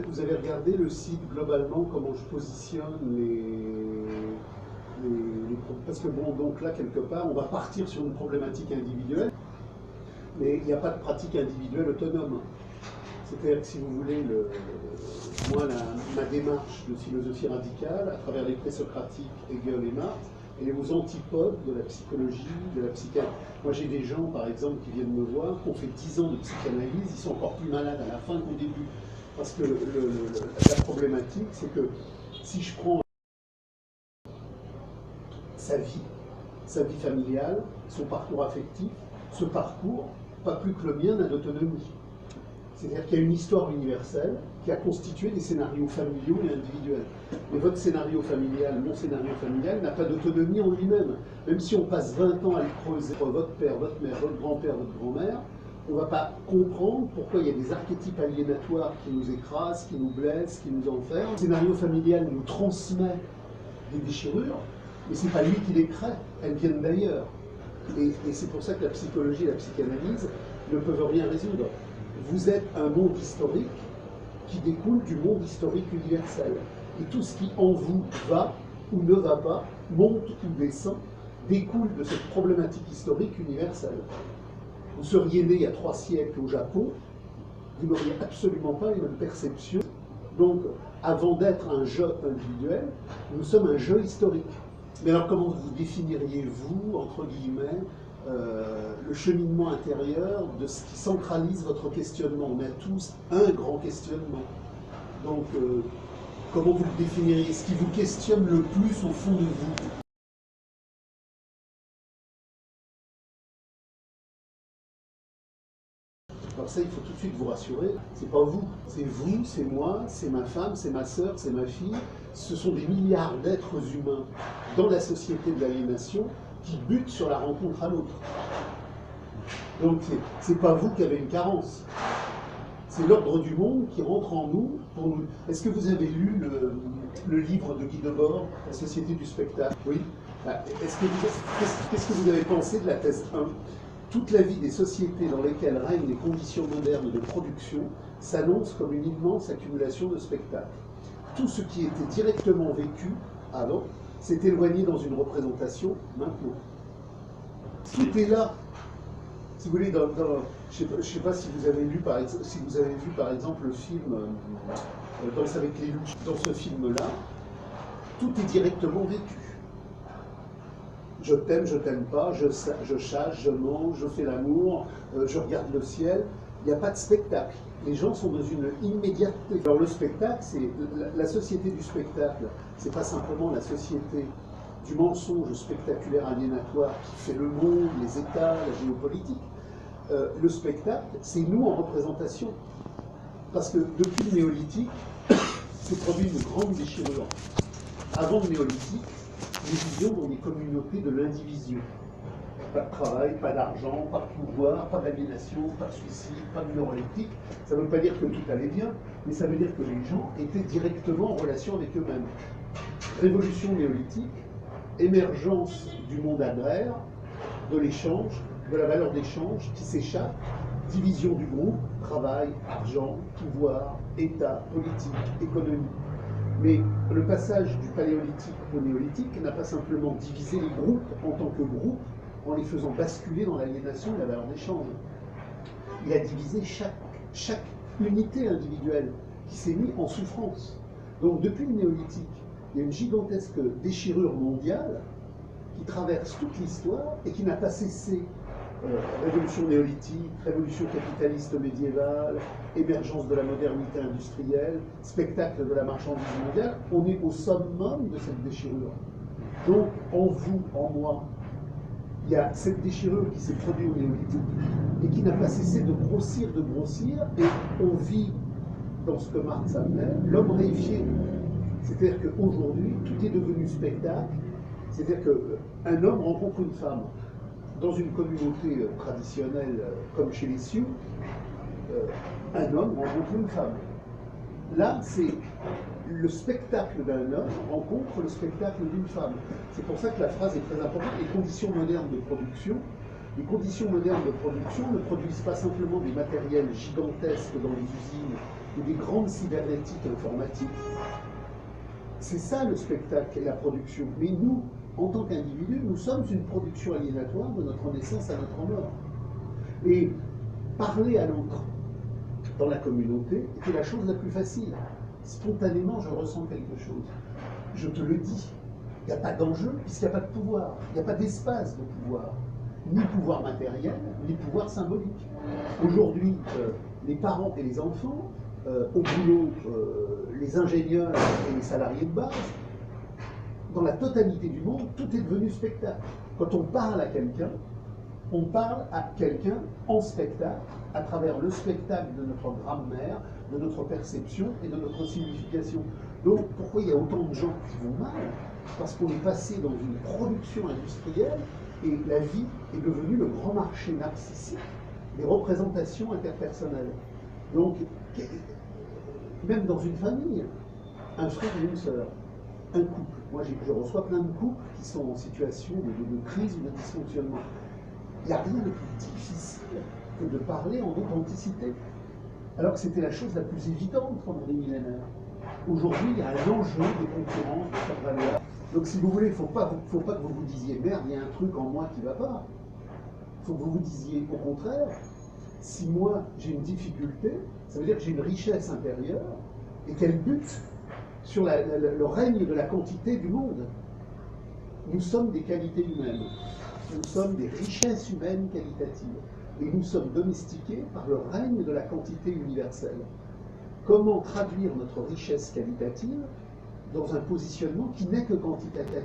Vous avez regardé le site globalement, comment je positionne parce que bon, donc là, quelque part, on va partir sur une problématique individuelle, mais il n'y a pas de pratique individuelle autonome. C'est-à-dire que si vous voulez, moi, ma démarche de philosophie radicale, à travers les présocratiques, Hegel et Marx, elle est aux antipodes de la psychologie, de la psychanalyse. Moi, j'ai des gens, par exemple, qui viennent me voir, qui ont fait 10 ans de psychanalyse, ils sont encore plus malades à la fin qu'au début. Parce que la problématique, c'est que si je prends sa vie familiale, son parcours affectif, ce parcours, pas plus que le mien, n'a d'autonomie. C'est-à-dire qu'il y a une histoire universelle qui a constitué des scénarios familiaux et individuels. Mais votre scénario familial, mon scénario familial, n'a pas d'autonomie en lui-même. Même si on passe 20 ans à le creuser, votre père, votre mère, votre grand-père, votre grand-mère, on ne va pas comprendre pourquoi il y a des archétypes aliénatoires qui nous écrasent, qui nous blessent, qui nous enferment. Le scénario familial nous transmet des déchirures, mais ce n'est pas lui qui les crée, elles viennent d'ailleurs. Et c'est pour ça que la psychologie et la psychanalyse ne peuvent rien résoudre. Vous êtes un monde historique qui découle du monde historique universel. Et tout ce qui en vous va ou ne va pas, monte ou descend, découle de cette problématique historique universelle. Vous seriez né il y a 3 siècles au Japon, vous n'auriez absolument pas les mêmes perceptions. Donc, avant d'être un jeu individuel, nous sommes un jeu historique. Mais alors, comment vous définiriez-vous, entre guillemets, le cheminement intérieur de ce qui centralise votre questionnement? On a tous un grand questionnement. Donc, comment vous le définiriez? Ce qui vous questionne le plus au fond de vous? Alors ça, il faut tout de suite vous rassurer, c'est pas vous, c'est moi, c'est ma femme, c'est ma sœur, c'est ma fille. Ce sont des milliards d'êtres humains dans la société de l'aliénation qui butent sur la rencontre à l'autre. Donc c'est pas vous qui avez une carence, c'est l'ordre du monde qui rentre en nous pour nous. Est-ce que vous avez lu le livre de Guy Debord, La société du spectacle? Oui. Qu'est-ce que vous avez pensé de la thèse 1? Toute la vie des sociétés dans lesquelles règnent les conditions modernes de production s'annonce comme une immense accumulation de spectacles. Tout ce qui était directement vécu avant s'est éloigné dans une représentation maintenant. Tout est là. Si vous voulez, je ne sais pas si vous avez vu par exemple le film Danse avec les loups. Dans ce film-là, tout est directement vécu. Je t'aime, je t'aime pas, je chasse, je mange, je fais l'amour, je regarde le ciel. Il n'y a pas de spectacle. Les gens sont dans une immédiateté. Alors le spectacle, c'est la société du spectacle. C'est pas simplement la société du mensonge spectaculaire aliénatoire qui fait le monde, les États, la géopolitique. Le spectacle, c'est nous en représentation. Parce que depuis le néolithique, s'est produit une grande déchirure. Avant le néolithique, nous vivions dans des communautés de l'indivision. Pas de travail, pas d'argent, pas de pouvoir, pas d'aliénation, pas de suicide, pas de neuroleptique. Ça ne veut pas dire que tout allait bien, mais ça veut dire que les gens étaient directement en relation avec eux-mêmes. Révolution néolithique, émergence du monde agraire, de l'échange, de la valeur d'échange qui s'échappe, division du groupe, travail, argent, pouvoir, État, politique, économie. Mais le passage du paléolithique au néolithique n'a pas simplement divisé les groupes en tant que groupes en les faisant basculer dans l'aliénation et la valeur d'échange. Il a divisé chaque unité individuelle qui s'est mise en souffrance. Donc depuis le néolithique, il y a une gigantesque déchirure mondiale qui traverse toute l'histoire et qui n'a pas cessé. Révolution néolithique, révolution capitaliste médiévale, émergence de la modernité industrielle, spectacle de la marchandise mondiale, on est au summum de cette déchirure. Donc, en vous, en moi, il y a cette déchirure qui s'est produite au néolithique et qui n'a pas cessé de grossir, et on vit dans ce que Marx appelait l'homme réifié. C'est-à-dire qu'aujourd'hui, tout est devenu spectacle, c'est-à-dire qu'un homme rencontre une femme. Dans une communauté traditionnelle comme chez les Sioux, un homme rencontre une femme. Là, c'est le spectacle d'un homme rencontre le spectacle d'une femme. C'est pour ça que la phrase est très importante. Les conditions modernes de production ne produisent pas simplement des matériels gigantesques dans les usines, et des grandes cybernétiques informatiques. C'est ça le spectacle et la production. Mais nous, en tant qu'individus, nous sommes une production aliénatoire de notre naissance à notre mort. Et parler à l'autre dans la communauté était la chose la plus facile. Spontanément, je ressens quelque chose. Je te le dis. Il n'y a pas d'enjeu puisqu'il n'y a pas de pouvoir. Il n'y a pas d'espace de pouvoir. Ni pouvoir matériel, ni pouvoir symbolique. Aujourd'hui, les parents et les enfants, au boulot, les ingénieurs et les salariés de base, dans la totalité du monde, tout est devenu spectacle. Quand on parle à quelqu'un, on parle à quelqu'un en spectacle, à travers le spectacle de notre grammaire, de notre perception et de notre signification. Donc, pourquoi il y a autant de gens qui vont mal? Parce qu'on est passé dans une production industrielle et la vie est devenue le grand marché narcissique des représentations interpersonnelles. Donc, même dans une famille, un frère et une sœur, un couple. Moi, je reçois plein de couples qui sont en situation de crise ou de dysfonctionnement. Il n'y a rien de plus difficile que de parler en authenticité. Alors que c'était la chose la plus évidente pendant des millénaires. Aujourd'hui, il y a un enjeu de concurrence, de faire valoir. Donc, si vous voulez, il ne faut pas que vous vous disiez « merde, il y a un truc en moi qui ne va pas ». Il faut que vous vous disiez au contraire, si moi j'ai une difficulté, ça veut dire que j'ai une richesse intérieure et qu'elle bute sur le règne de la quantité du monde. Nous sommes des qualités humaines, nous sommes des richesses humaines qualitatives et nous sommes domestiqués par le règne de la quantité universelle. Comment traduire notre richesse qualitative dans un positionnement qui n'est que quantitatif?